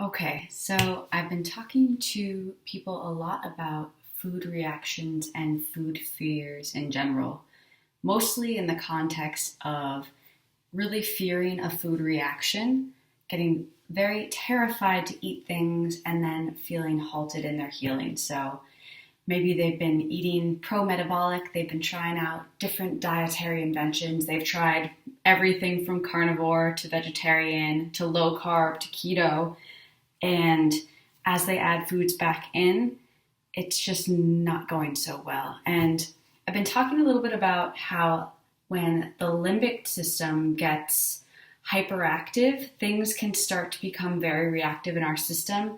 Okay, so I've been talking to people a lot about food reactions and food fears in general, mostly in the context of really fearing a food reaction, getting very terrified to eat things, and then feeling halted in their healing. So maybe they've been eating pro metabolic, they've been trying out different dietary inventions, they've tried everything from carnivore to vegetarian to low carb to keto. And as they add foods back in, it's just not going so well. And I've been talking a little bit about how when the limbic system gets hyperactive, things can start to become very reactive in our system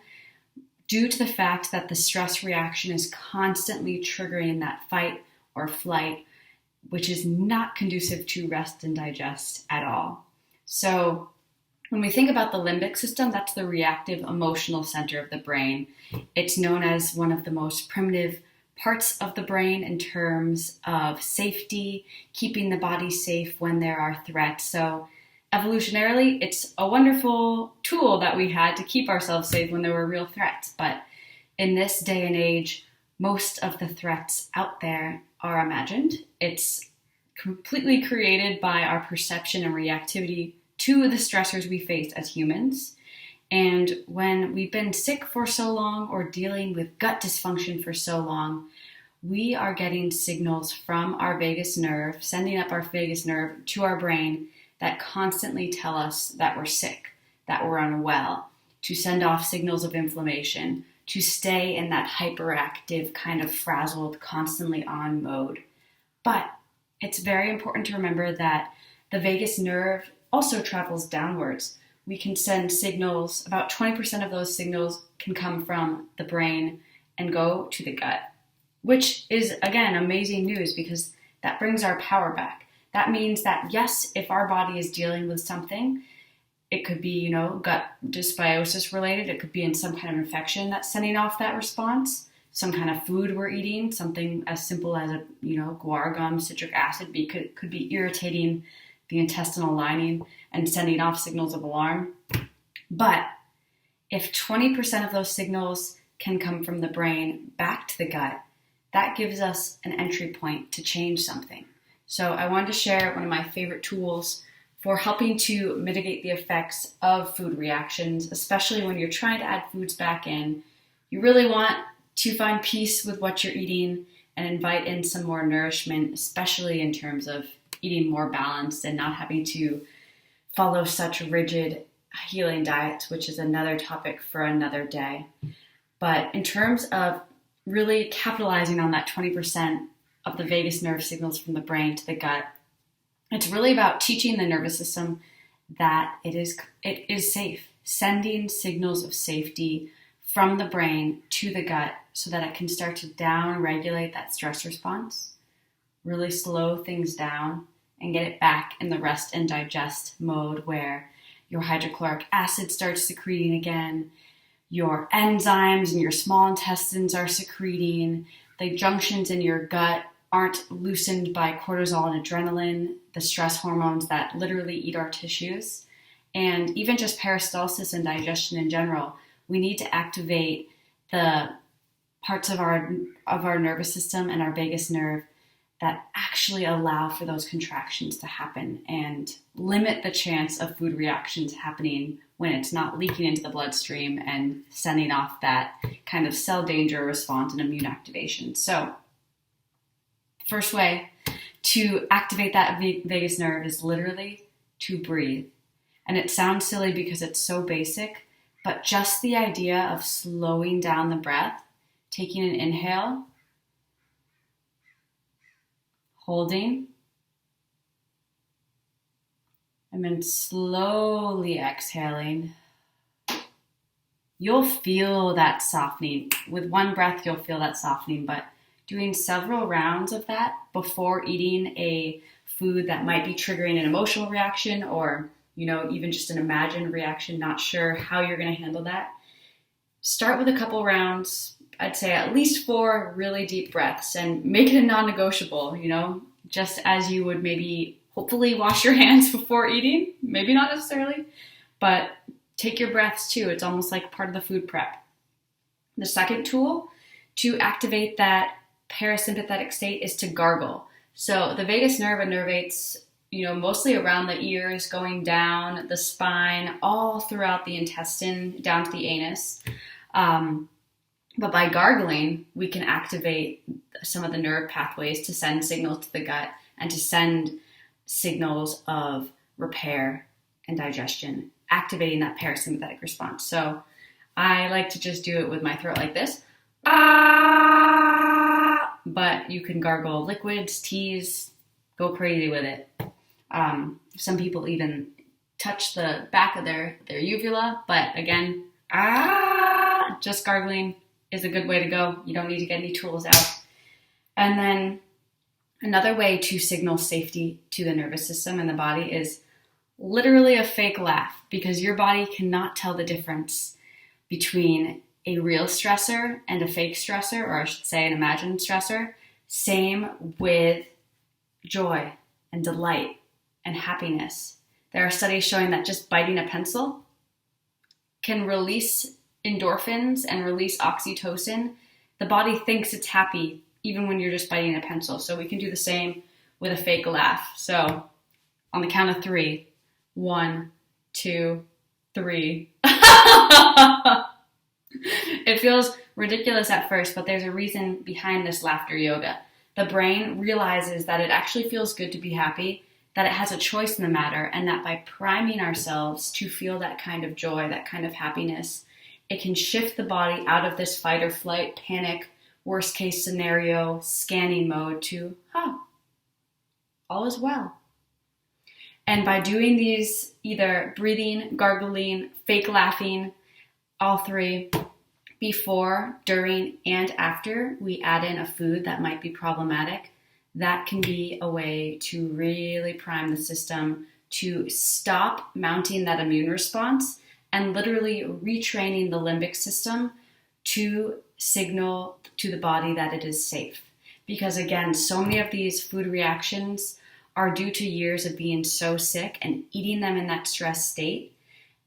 due to the fact that the stress reaction is constantly triggering that fight or flight, which is not conducive to rest and digest at all. So when we think about the limbic system, that's the reactive emotional center of the brain. It's known as one of the most primitive parts of the brain in terms of safety, keeping the body safe when there are threats. So evolutionarily, it's a wonderful tool that we had to keep ourselves safe when there were real threats. But in this day and age, most of the threats out there are imagined. It's completely created by our perception and reactivity to the stressors we face as humans. And when we've been sick for so long or dealing with gut dysfunction for so long, we are getting signals from our vagus nerve, sending up our vagus nerve to our brain that constantly tell us that we're sick, that we're unwell, to send off signals of inflammation, to stay in that hyperactive, kind of frazzled, constantly on mode. But it's very important to remember that the vagus nerve also travels downwards. We can send signals, about 20% of those signals can come from the brain and go to the gut, which is, again, amazing news because that brings our power back. That means that, yes, if our body is dealing with something, it could be, gut dysbiosis related. It could be in some kind of infection that's sending off that response. Some kind of food we're eating, something as simple as guar gum, citric acid, could be irritating the intestinal lining and sending off signals of alarm. But if 20% of those signals can come from the brain back to the gut, that gives us an entry point to change something. So I wanted to share one of my favorite tools for helping to mitigate the effects of food reactions, especially when you're trying to add foods back in. You really want to find peace with what you're eating and invite in some more nourishment, especially in terms of eating more balanced and not having to follow such rigid healing diets, which is another topic for another day. But in terms of really capitalizing on that 20% of the vagus nerve signals from the brain to the gut, it's really about teaching the nervous system that it is safe, sending signals of safety from the brain to the gut so that it can start to down-regulate that stress response, really slow things down, and get it back in the rest and digest mode where your hydrochloric acid starts secreting again, your enzymes in your small intestines are secreting, the junctions in your gut aren't loosened by cortisol and adrenaline, the stress hormones that literally eat our tissues, and even just peristalsis and digestion in general. We need to activate the parts of our nervous system and our vagus nerve that actually allow for those contractions to happen and limit the chance of food reactions happening when it's not leaking into the bloodstream and sending off that kind of cell danger response and immune activation. So, first way to activate that vagus nerve is literally to breathe. And it sounds silly because it's so basic, but just the idea of slowing down the breath, taking an inhale, holding, and then slowly exhaling, you'll feel that softening. With one breath, you'll feel that softening, but doing several rounds of that before eating a food that might be triggering an emotional reaction or, even just an imagined reaction, not sure how you're going to handle that. Start with a couple rounds. I'd say at least 4 really deep breaths and make it a non-negotiable, just as you would maybe hopefully wash your hands before eating, maybe not necessarily, but take your breaths too. It's almost like part of the food prep. The second tool to activate that parasympathetic state is to gargle. So the vagus nerve innervates, mostly around the ears, going down the spine, all throughout the intestine, down to the anus. But by gargling, we can activate some of the nerve pathways to send signals to the gut and to send signals of repair and digestion, activating that parasympathetic response. So I like to just do it with my throat like this. Ah! But you can gargle liquids, teas, go crazy with it. Some people even touch the back of their uvula, but again, just gargling is a good way to go. You don't need to get any tools out. And then another way to signal safety to the nervous system and the body is literally a fake laugh, because your body cannot tell the difference between a real stressor and a fake stressor, or I should say an imagined stressor. Same with joy and delight and happiness. There are studies showing that just biting a pencil can release endorphins and release oxytocin. The body thinks it's happy even when you're just biting a pencil. So we can do the same with a fake laugh. So on the count of 3, 1, 2, 3. It feels ridiculous at first, but there's a reason behind this laughter yoga. The brain realizes that it actually feels good to be happy, that it has a choice in the matter, and that by priming ourselves to feel that kind of joy, that kind of happiness, it can shift the body out of this fight or flight, panic, worst case scenario, scanning mode to, all is well. And by doing these, either breathing, gargling, fake laughing, all 3, before, during, and after we add in a food that might be problematic, that can be a way to really prime the system to stop mounting that immune response and literally retraining the limbic system to signal to the body that it is safe. Because again, so many of these food reactions are due to years of being so sick and eating them in that stress state.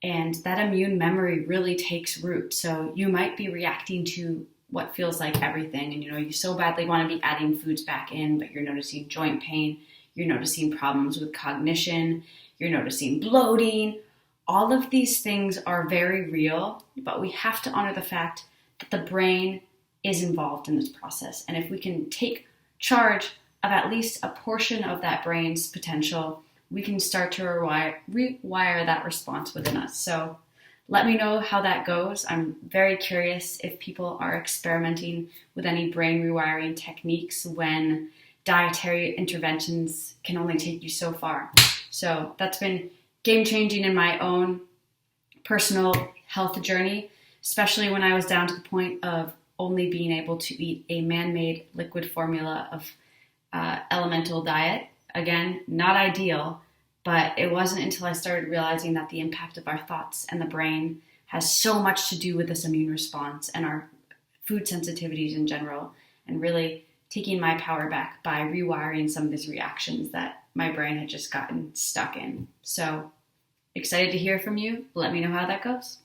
And that immune memory really takes root. So you might be reacting to what feels like everything. And you so badly want to be adding foods back in, but you're noticing joint pain, you're noticing problems with cognition, you're noticing bloating. All of these things are very real, but we have to honor the fact that the brain is involved in this process. And if we can take charge of at least a portion of that brain's potential, we can start to rewire that response within us. So let me know how that goes. I'm very curious if people are experimenting with any brain rewiring techniques when dietary interventions can only take you so far. So that's been game-changing in my own personal health journey, especially when I was down to the point of only being able to eat a man-made liquid formula of elemental diet. Again, not ideal, but it wasn't until I started realizing that the impact of our thoughts and the brain has so much to do with this immune response and our food sensitivities in general, and really taking my power back by rewiring some of these reactions that my brain had just gotten stuck in. So excited to hear from you. Let me know how that goes.